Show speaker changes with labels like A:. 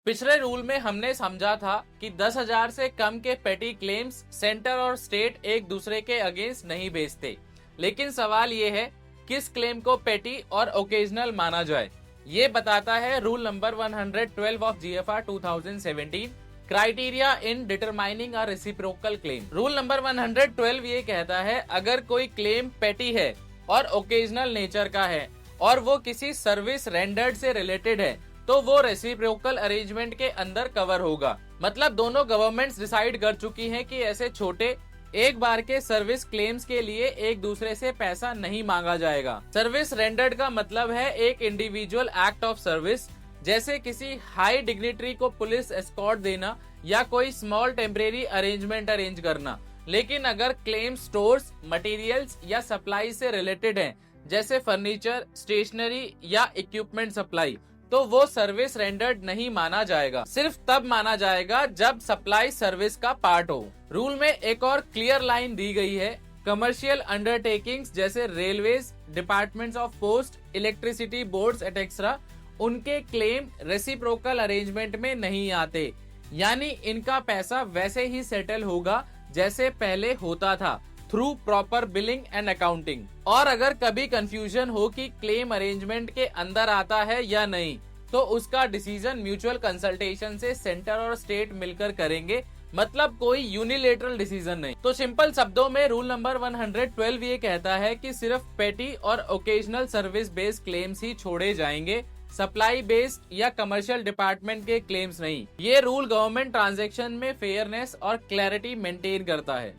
A: पिछले रूल में हमने समझा था कि 10,000 से कम के पेटी क्लेम्स सेंटर और स्टेट एक दूसरे के अगेंस्ट नहीं भेजते, लेकिन सवाल ये है किस क्लेम को पेटी और ओकेजनल माना जाए। ये बताता है rule number 112 of GFR 2017, criteria in determining a reciprocal claim. Rule number 112 ये कहता है अगर कोई क्लेम पेटी है और ओकेजनल नेचर का है और वो किसी सर्विस रेंडर्ड से रिलेटेड है तो वो रेसिप्रोकल अरेंजमेंट के अंदर कवर होगा। मतलब दोनों गवर्नमेंट्स डिसाइड कर चुकी हैं कि ऐसे छोटे एक बार के सर्विस क्लेम्स के लिए एक दूसरे से पैसा नहीं मांगा जाएगा। सर्विस रेंडर्ड का मतलब है एक इंडिविजुअल एक्ट ऑफ सर्विस, जैसे किसी हाई डिग्निटरी को पुलिस एस्कॉर्ट देना या कोई स्मॉल टेम्परेरी अरेंजमेंट अरेंज करना। लेकिन अगर क्लेम स्टोर्स, मटेरियल्स या सप्लाई से रिलेटेड हैं, जैसे फर्नीचर, स्टेशनरी या इक्विपमेंट सप्लाई, तो वो सर्विस रेंडर्ड नहीं माना जाएगा। सिर्फ तब माना जाएगा जब सप्लाई सर्विस का पार्ट हो। रूल में एक और क्लियर लाइन दी गई है, कमर्शियल अंडरटेकिंग्स जैसे railways, departments of post, electricity boards etcetera, उनके क्लेम रेसिप्रोकल अरेंजमेंट में नहीं आते, यानी इनका पैसा वैसे ही सेटल होगा जैसे पहले होता था, through proper billing and accounting. और अगर कभी कंफ्यूजन हो कि क्लेम अरेंजमेंट के अंदर आता है या नहीं, तो उसका डिसीजन म्यूचुअल कंसल्टेशन से सेंटर और स्टेट मिलकर करेंगे, मतलब कोई यूनिलेटरल डिसीजन नहीं। तो सिंपल शब्दों में रूल नंबर 112 ये कहता है कि सिर्फ पेटी और ओकेजनल सर्विस बेस्ड क्लेम्स ही छोड़े जाएंगे, सप्लाई बेस्ड या कमर्शियल डिपार्टमेंट के क्लेम्स नहीं। ये रूल गवर्नमेंट ट्रांजैक्शन में फेयरनेस और क्लैरिटी मेंटेन करता है।